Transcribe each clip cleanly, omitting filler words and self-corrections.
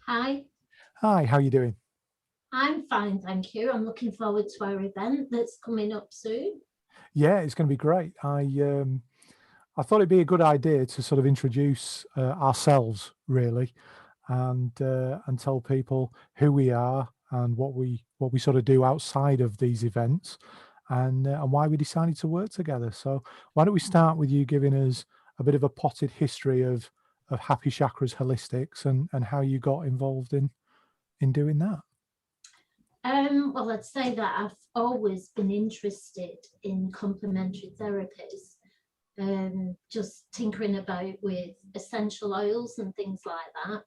Hi, Hi, how you doing? I'm fine, thank you. I'm looking forward to our event that's coming up soon. Yeah, it's going to be great. I thought it'd be a good idea to sort of introduce ourselves, really, and tell people who we are and what we sort of do outside of these events, and why we decided to work together. So, why don't we start with you giving us a bit of a potted history of Happy Chakras Holistics and how you got involved in doing that? Well, I'd say that I've always been interested in complementary therapies, just tinkering about with essential oils and things like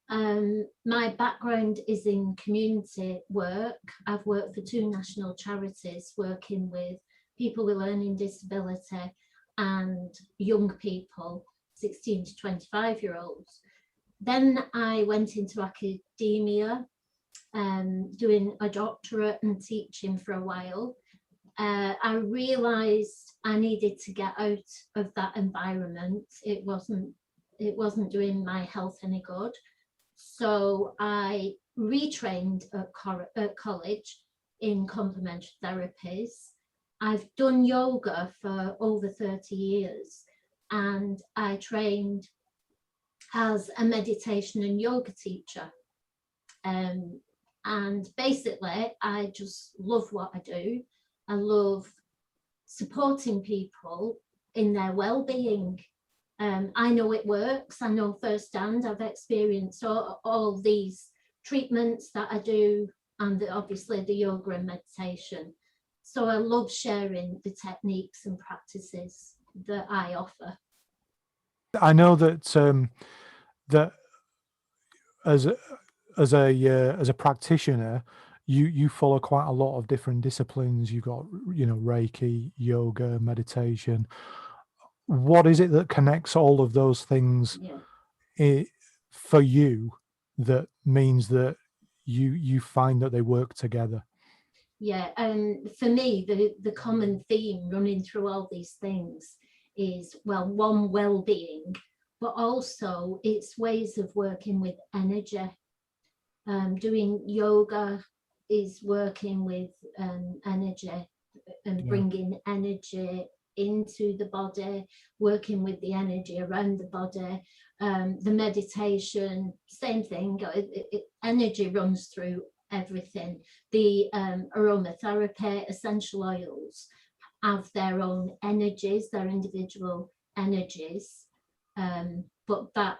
that. My background is in community work. I've worked for two national charities working with people with learning disability and young people, 16 to 25-year-olds. Then I went into academia, doing a doctorate and teaching for a while. I realised I needed to get out of that environment. It wasn't doing my health any good. So I retrained at college in complementary therapies. I've done yoga for over 30 years, and I trained as a meditation and yoga teacher. Um, and basically, I just love what I do. I love supporting people in their well-being. I know it works. I know firsthand. I've experienced all these treatments that I do, and obviously the yoga and meditation. So I love sharing the techniques and practices that I offer. I know that as a as a practitioner, you follow quite a lot of different disciplines. You've got, Reiki, yoga, meditation. What is it that connects all of those things Yeah. I for you that means that you find that they work together? Yeah, and for me, the common theme running through all these things is, well, one, well-being, but also it's ways of working with energy. Doing yoga is working with energy and Yeah. bringing energy into the body, working with the energy around the body. The meditation, same thing. Energy runs through everything. The aromatherapy, essential oils have their own energies, their individual energies. But that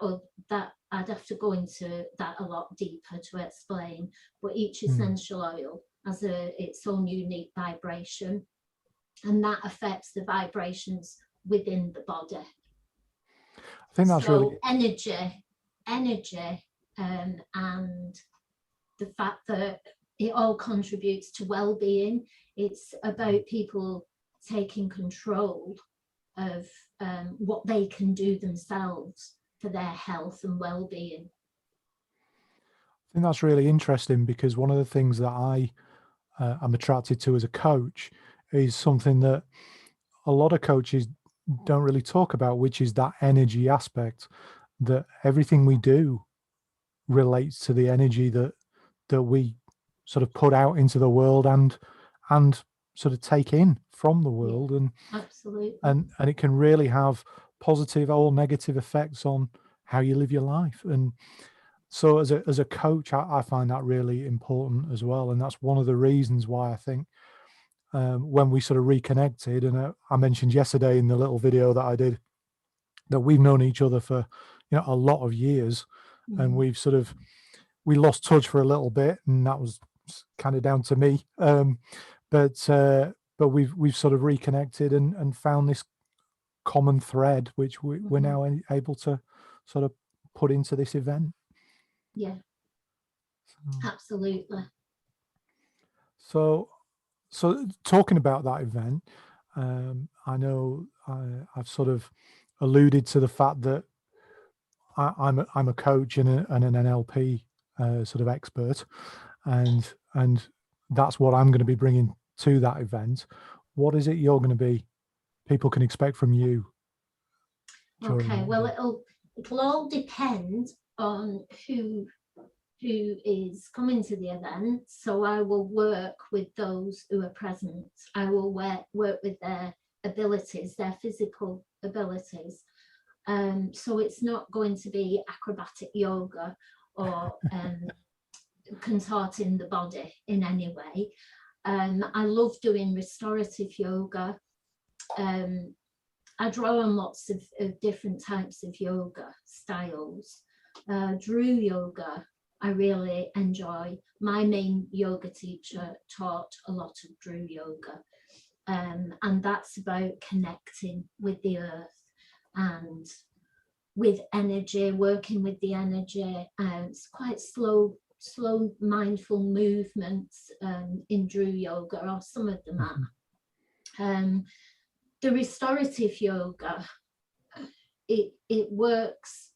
I'd have to go into that a lot deeper to explain. But each Mm. essential oil has its own unique vibration, and that affects the vibrations within the body. I think that's really. So energy, and the fact that it all contributes to well-being. It's about people taking control of what they can do themselves for their health and well-being. I think that's really interesting because one of the things that I'm attracted to as a coach is something that a lot of coaches don't really talk about, which is that energy aspect, that everything we do relates to the energy that we sort of put out into the world and sort of take in from the Yeah, world, and absolutely. and it can really have positive or negative effects on how you live your life. And so as a coach, I find that really important as well, and that's one of the reasons why I think, when we sort of reconnected, and I mentioned yesterday in the little video that I did that we've known each other for, a lot of years, and Mm. we lost touch for a little bit, and that was kind of down to me. But we've sort of reconnected and found this common thread, which we're Mm-hmm. now able to sort of put into this event. Yeah, So, absolutely. so, so talking about that event, I know I've sort of alluded to the fact that I'm a coach and an NLP sort of expert, and that's what I'm going to be bringing to that event. What is it you're going to be? People can expect from you during Okay, that well, event. it'll all depend on who who is coming to the event. So I will work with those who are present. I will work with their abilities, their physical abilities. So it's not going to be acrobatic yoga or contorting the body in any way. I love doing restorative yoga. I draw on lots of different types of yoga styles. Drew yoga, I really enjoy. My main yoga teacher taught a lot of Drew yoga. And that's about connecting with the earth and with energy, working with the energy. It's quite slow mindful movements in Drew yoga, or some of them are. The restorative yoga, it works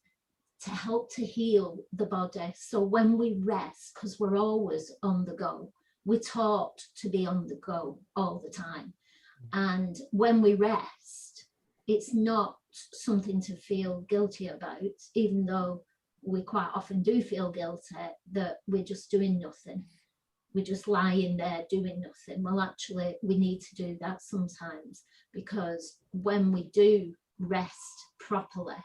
to help to heal the body. So when we rest, because we're always on the go, we're taught to be on the go all the time. And when we rest, it's not something to feel guilty about, even though we quite often do feel guilty that we're just doing nothing. We're just lying there doing nothing. Well, actually, we need to do that sometimes, because when we do rest properly,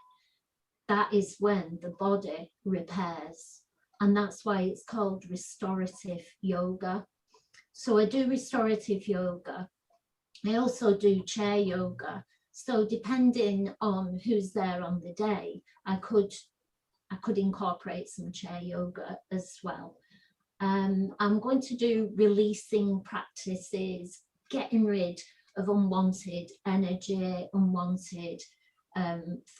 that is when the body repairs. And that's why it's called restorative yoga. So I do restorative yoga. I also do chair yoga. So depending on who's there on the day, I could incorporate some chair yoga as well. I'm going to do releasing practices, getting rid of unwanted energy, unwanted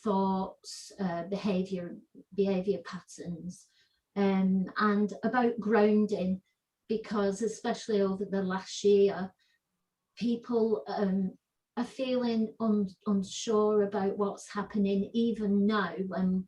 thoughts, behavior patterns, and about grounding, because especially over the last year, people are feeling unsure about what's happening, even now when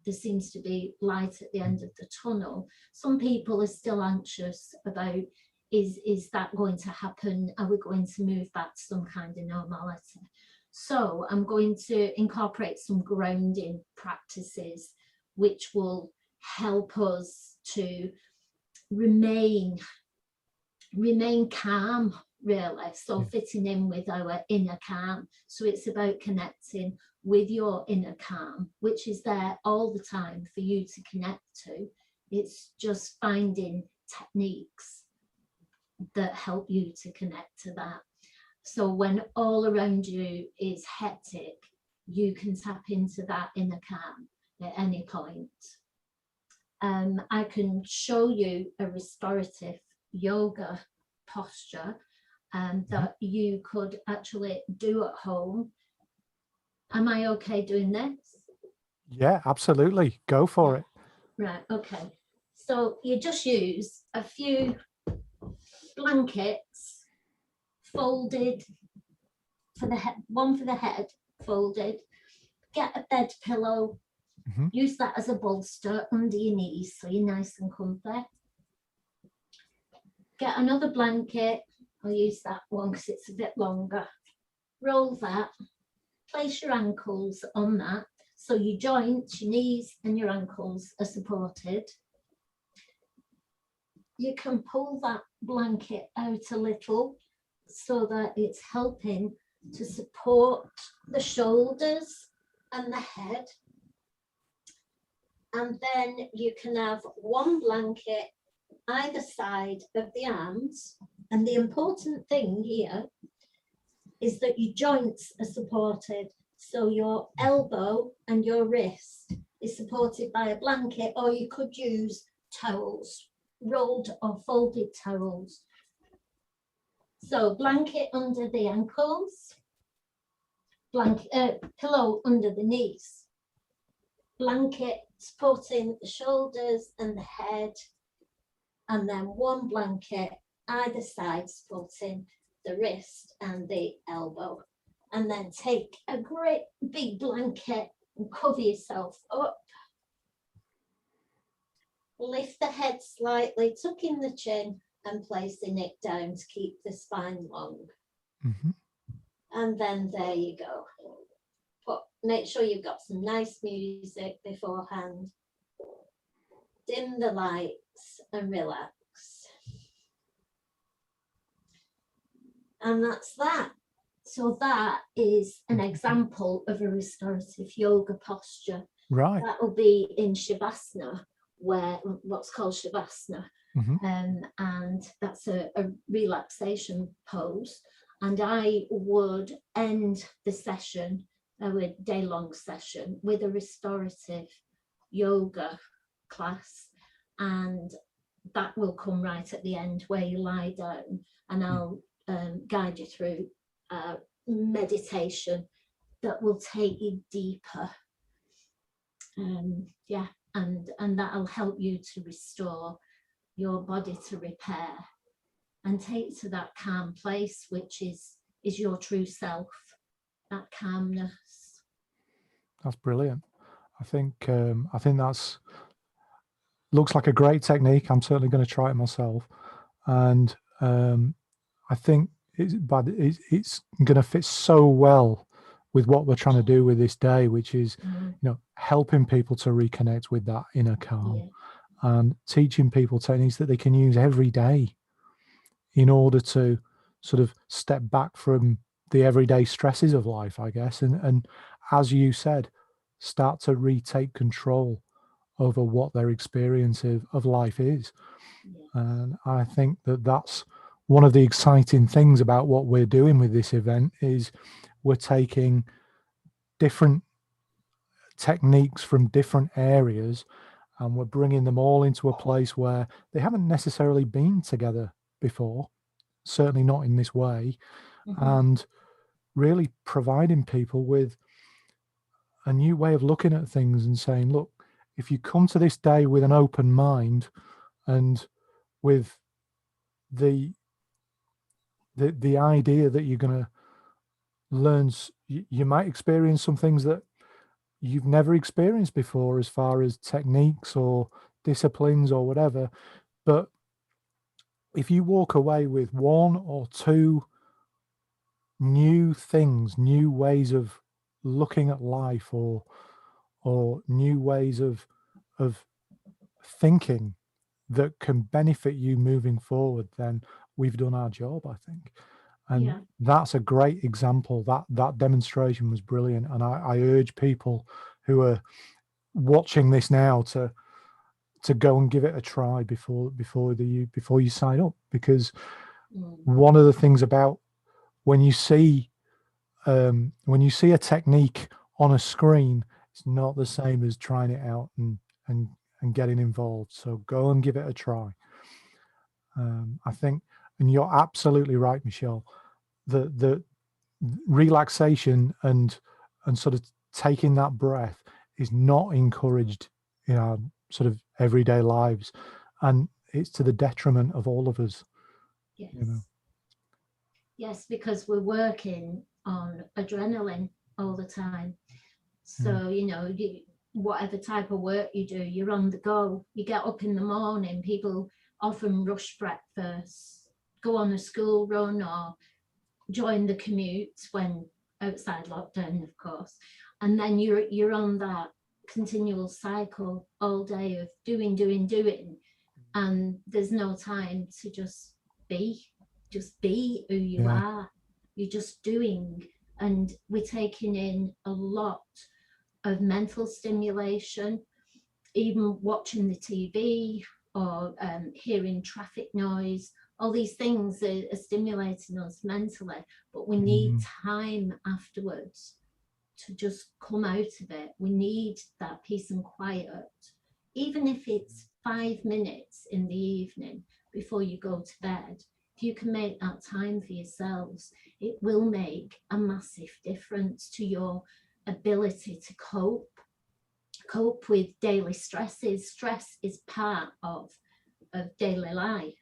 there seems to be light at the end of the tunnel. Some people are still anxious about, is that going to happen? Are we going to move back to some kind of normality? So I'm going to incorporate some grounding practices, which will help us to remain calm, really. So fitting in with our inner calm. So it's about connecting with your inner calm, which is there all the time for you to connect to. It's just finding techniques that help you to connect to that. So when all around you is hectic, you can tap into that inner calm at any point. I can show you a restorative yoga posture that you could actually do at home. Am I okay doing this? Yeah, absolutely. Go for it. Right, okay. So you just use a few blankets folded for the head, one for the head, folded. Get a bed pillow. Use that as a bolster under your knees so you're nice and comfy. Get another blanket. I'll use that one because it's a bit longer. Roll that. Place your ankles on that. So your joints, your knees and your ankles are supported. You can pull that blanket out a little so that it's helping to support the shoulders and the head. And then you can have one blanket either side of the arms. And the important thing here is that your joints are supported. So your elbow and your wrist is supported by a blanket, or you could use towels, rolled or folded towels. So blanket under the ankles, pillow under the knees, blanket supporting the shoulders and the head, and then one blanket either side supporting the wrist and the elbow. And then take a great big blanket and cover yourself up. Lift the head slightly, tuck in the chin and place the neck down to keep the spine long. And then there you go. But make sure you've got some nice music beforehand. dim the lights and relax. And that's that. So that is an example of a restorative yoga posture. Right. That will be in Shavasana, where what's called Shavasana. And that's a relaxation pose. And I would end the session, our day-long session, with a restorative yoga class. And that will come right at the end where you lie down, and I'll guide you through meditation that will take you deeper. Yeah, and that'll help you to restore your body, to repair and take to that calm place, which is your true self, that calmness. That's brilliant. I think that's looks like a great technique. I'm certainly going to try it myself, and I think it's going to fit so well with what we're trying to do with this day, which is helping people to reconnect with that inner calm, and teaching people techniques that they can use every day in order to sort of step back from the everyday stresses of life, I guess, and as you said, start to retake control over what their experience of life is. And I think that that's one of the exciting things about what we're doing with this event, is we're taking different techniques from different areas and we're bringing them all into a place where they haven't necessarily been together before, certainly not in this way, and really providing people with a new way of looking at things and saying, look, if you come to this day with an open mind and with the idea that you're going to learn, you might experience some things that you've never experienced before as far as techniques or disciplines or whatever. But if you walk away with one or two new things, new ways of looking at life, or new ways of thinking that can benefit you moving forward, then we've done our job, I think. And that's a great example. That demonstration was brilliant, and I urge people who are watching this now to go and give it a try before you sign up, because one of the things about when you see a technique on a screen, it's not the same as trying it out and getting involved. So go and give it a try. I think, and you're absolutely right, Michelle, the relaxation and sort of taking that breath is not encouraged in our sort of everyday lives, and it's to the detriment of all of us. Yes, because we're working on adrenaline all the time. So whatever type of work you do, you're on the go. You get up in the morning, people often rush breakfast, go on a school run, or join the commute when outside lockdown, of course. And then you're on that continual cycle all day of doing, and there's no time to just be who you are. You're just doing, and we're taking in a lot of mental stimulation, even watching the TV or hearing traffic noise. All these things are stimulating us mentally, but we need time afterwards to just come out of it. We need that peace and quiet, even if it's 5 minutes in the evening before you go to bed. If you can make that time for yourselves, it will make a massive difference to your ability to cope with daily stresses. Stress is part of daily life,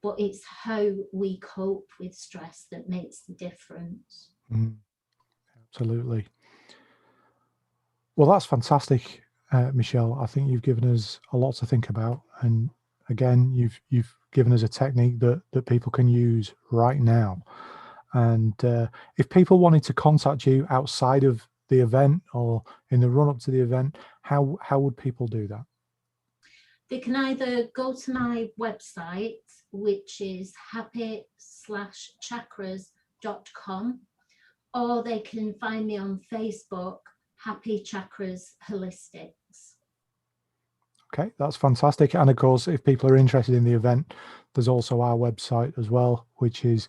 but it's how we cope with stress that makes the difference. Absolutely. Well, that's fantastic, Michelle. I think you've given us a lot to think about, and again, you've given us a technique that people can use right now. And if people wanted to contact you outside of the event or in the run up to the event, how would people do that? They can either go to my website, which is happy-chakras.com, or they can find me on Facebook, Happy Chakras Holistics. Okay, that's fantastic. And of course, if people are interested in the event, there's also our website as well, which is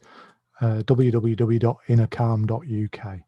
www.innercalm.uk.